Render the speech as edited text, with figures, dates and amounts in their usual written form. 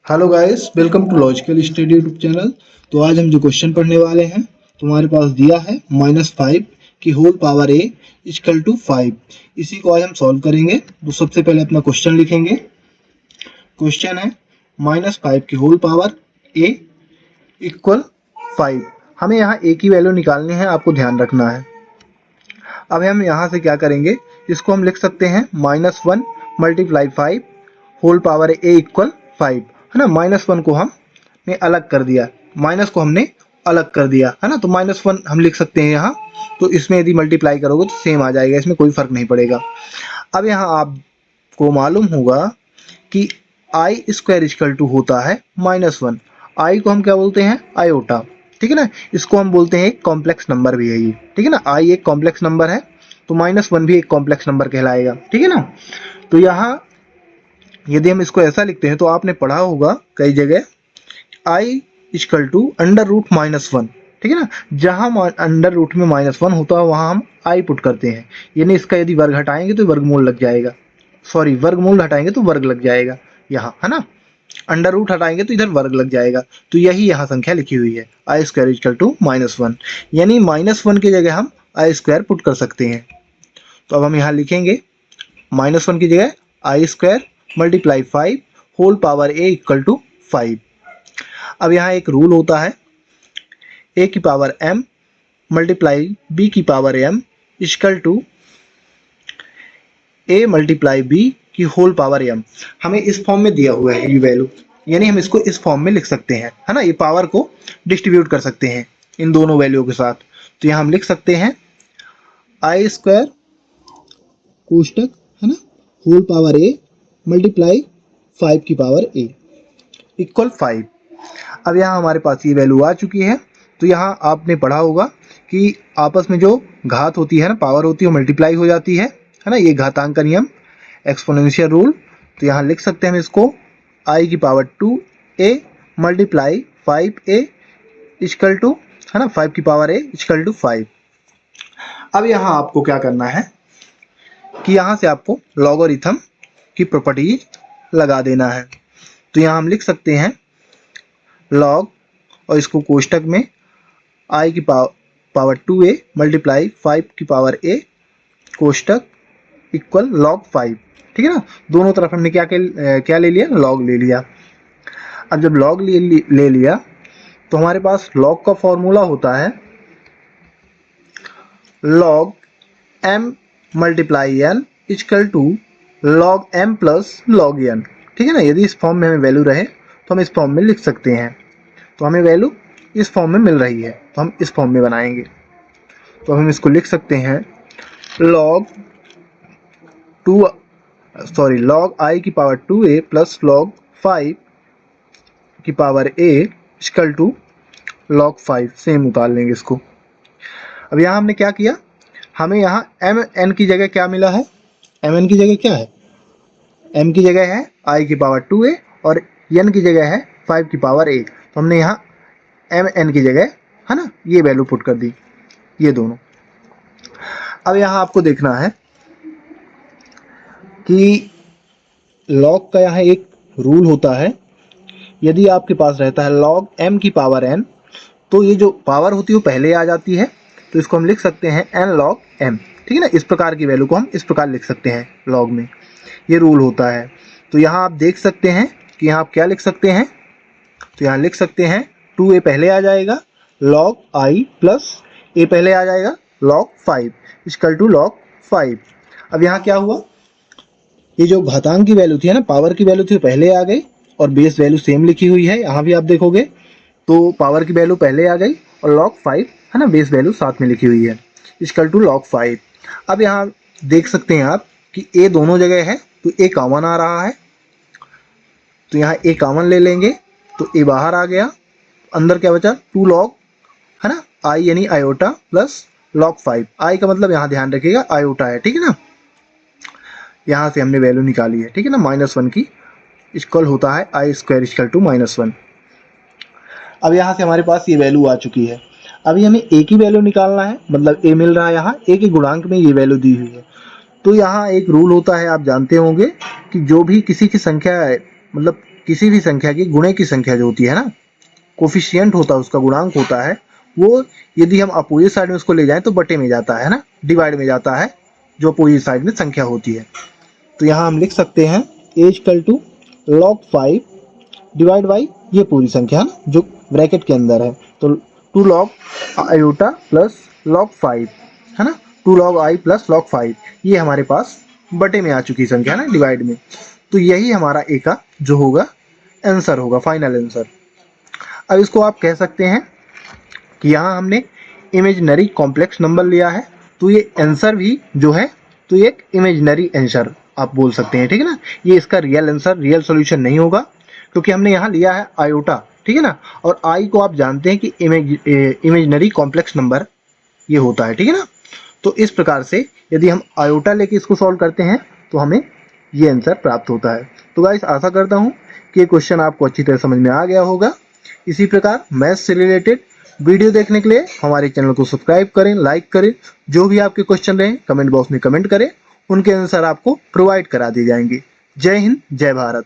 Hello guys, welcome to logical study YouTube channel. तो आज हम जो क्वेश्चन पढ़ने वाले हैं तुम्हारे पास दिया है -5 की whole power a equal to 5। इसी को आज हम सॉल्व करेंगे। तो सबसे पहले अपना क्वेश्चन लिखेंगे। क्वेश्चन है -5 की होल पावर ए इक्वल 5। हमें यहाँ ए की वैल्यू निकालनी है, आपको ध्यान रखना है। अब हम यहाँ से क्या करेंगे, इसको हम लिख सकते हैं -1 multiply 5 whole power a equal 5, है ना। -1 को हमने अलग कर दिया, माइनस को हमने अलग कर दिया, है ना। तो -1 हम लिख सकते हैं यहाँ। तो इसमें यदि मल्टीप्लाई करोगे तो सेम आ जाएगा, इसमें कोई फर्क नहीं पड़ेगा। अब यहाँ आपको मालूम होगा कि आई स्क्वायर इक्वल टू होता है -1। आई को हम क्या बोलते हैं, आयोटा, ठीक है ना। इसको हम बोलते हैं एक कॉम्प्लेक्स नंबर भी है ये, ठीक है ना। आई एक कॉम्प्लेक्स नंबर है, तो -1 भी एक कॉम्प्लेक्स नंबर कहलाएगा, ठीक है ना। तो यहाँ यदि हम इसको ऐसा लिखते हैं तो आपने पढ़ा होगा कई जगह I equal to under root -1, ठीक है ना। जहां अंडर रूट में -1 होता है वहां हम आई पुट करते हैं, यानी इसका यदि वर्ग हटाएंगे तो वर्गमूल लग जाएगा, सॉरी वर्गमूल हटाएंगे तो वर्ग लग जाएगा यहाँ, है ना। अंडर रूट हटाएंगे तो इधर वर्ग लग जाएगा। तो यही यहाँ संख्या लिखी हुई है, आई स्क्वायर इक्वल टू -1, यानी -1 की जगह हम आई स्क्वायर पुट कर सकते हैं। तो अब हम यहाँ लिखेंगे -1 की जगह i square multiply 5 whole power a equal to 5। अब यहाँ एक रूल होता है, ए की पावर m मल्टीप्लाई बी की power m equal to a multiply b की होल पावर m। हमें इस फॉर्म में दिया हुआ है ये वैल्यू, यानी हम इसको इस फॉर्म में लिख सकते हैं, है ना। ये पावर को डिस्ट्रीब्यूट कर सकते हैं इन दोनों वैल्यू के साथ। तो यहाँ हम लिख सकते हैं आई स्क्वायर कोष्टक, है ना, होल पावर ए मल्टीप्लाई 5 की पावर ए इक्वल 5। अब यहाँ हमारे पास ये वैल्यू आ चुकी है। तो यहाँ आपने पढ़ा होगा कि आपस में जो घात होती है ना, पावर होती है, वो मल्टीप्लाई हो जाती है ना। ये घातांक का नियम, एक्सपोनेंशियल रूल। तो यहाँ लिख सकते हैं हम इसको आई की power 2a multiply 5a equal to, है ना, 5 की पावर a इक्वल टू 5। अब यहाँ आपको क्या करना है कि यहाँ से आपको लॉगरिथम की प्रॉपर्टीज लगा देना है। तो यहाँ हम लिख सकते हैं लॉग, और इसको कोष्टक में आई की पावर 2a मल्टीप्लाई 5 की पावर a कोष्टक इक्वल लॉग 5, ठीक है ना। दोनों तरफ हमने क्या ले लिया, लॉग ले लिया। अब जब लॉग ले लिया तो हमारे पास लॉग का फॉर्मूला होता है log m multiply n equal to log m plus log n, ठीक है ना। यदि इस फॉर्म में हमें वैल्यू रहे तो हम इस फॉर्म में लिख सकते हैं। तो हमें वैल्यू इस फॉर्म में मिल रही है तो हम इस फॉर्म में बनाएंगे। तो हम इसको लिख सकते हैं लॉग लॉग आई की पावर 2a प्लस लॉग 5 की power a equal to log 5। Same उतार लेंगे इसको। अब यहाँ हमने क्या किया, हमें यहाँ एम एन की जगह क्या मिला है, एम एन की जगह क्या है, m की जगह है i की पावर 2a और n की जगह है 5 की पावर a। तो हमने यहाँ एम एन की जगह, है ना, ये वैल्यू पुट कर दी, ये दोनों। अब यहाँ आपको देखना है कि लॉग का यहाँ एक रूल होता है, यदि आपके पास रहता है लॉग m की पावर n, तो ये जो पावर होती है वो पहले आ जाती है। तो इसको हम लिख सकते हैं n log m, ठीक है ना। इस प्रकार की वैल्यू को हम इस प्रकार लिख सकते हैं लॉग में, ये रूल होता है। तो यहाँ आप देख सकते हैं कि यहाँ आप क्या लिख सकते हैं, तो यहाँ लिख सकते हैं 2a पहले आ जाएगा log i प्लस a पहले आ जाएगा log 5 इक्वल टू log 5। अब यहाँ क्या हुआ, ये जो घातांक की वैल्यू थी ना, पावर की वैल्यू थी, पहले आ गई और बेस वैल्यू सेम लिखी हुई है। यहाँ भी आप देखोगे तो पावर की वैल्यू पहले आ गई और log 5, है ना, बेस वैल्यू साथ में लिखी हुई है इक्वल टू log 5। अब यहाँ देख सकते हैं आप कि a दोनों जगह है तो a कॉमन आ रहा है, तो यहाँ a कॉमन ले लेंगे तो a बाहर आ गया, अंदर क्या बचा 2 log, है ना, i यानी आयोटा प्लस log 5। i का मतलब यहाँ ध्यान रखिएगा आयोटा है, ठीक है ना। यहाँ से हमने वैल्यू निकाली है, ठीक है ना, -1 की इक्वल होता है आई स्क्वायर इक्वल टू -1। अब यहाँ से हमारे पास ये वैल्यू आ चुकी है। अभी हमें a की वैल्यू निकालना है, मतलब a मिल रहा है यहाँ, a के गुणांक में ये वैल्यू दी हुई है। तो यहाँ एक रूल होता है, आप जानते होंगे कि जो भी किसी की संख्या है, मतलब किसी भी संख्या की गुणे की संख्या जो होती है ना, कोफिशिएंट होता है, उसका गुणांक होता है, वो यदि हम अपोजिट साइड में उसको ले जाएं तो बटे में जाता है ना, डिवाइड में जाता है, जो अपोजिट साइड में संख्या होती है। तो यहाँ हम लिख सकते हैं a equal to log 5 divide by ये पूरी संख्या ना जो ब्रैकेट के अंदर है, तो 2 log आयोटा प्लस log 5 है ना, 2 log I प्लस log 5, ये हमारे पास बटे में आ चुकी संख्या ना, डिवाइड में। तो यही हमारा ए का जो होगा आंसर होगा, फाइनल आंसर। अब इसको आप कह सकते हैं कि यहाँ हमने इमेजिनरी कॉम्प्लेक्स नंबर लिया है, तो ये आंसर भी जो है तो ये एक इमेजिनरी आंसर आप बोल सकते हैं, ठीक है ना। ये इसका रियल आंसर, रियल सॉल्यूशन नहीं होगा, क्योंकि हमने यहाँ लिया है आयोटा, ठीक है ना, और आई को आप जानते हैं कि इमेजिनरी कॉम्प्लेक्स नंबर ये होता है, ठीक है ना। तो इस प्रकार से यदि हम आयोटा लेके इसको सॉल्व करते हैं तो हमें ये आंसर प्राप्त होता है। तो गाइस आशा करता हूँ कि ये क्वेश्चन आपको अच्छी तरह समझ में आ गया होगा। इसी प्रकार मैथ्स से रिलेटेड वीडियो देखने के लिए हमारे चैनल को सब्सक्राइब करें, लाइक करें, जो भी आपके क्वेश्चन रहे कमेंट बॉक्स में कमेंट करें, उनके आंसर आपको प्रोवाइड करा दिए जाएंगे। जय हिंद, जय भारत।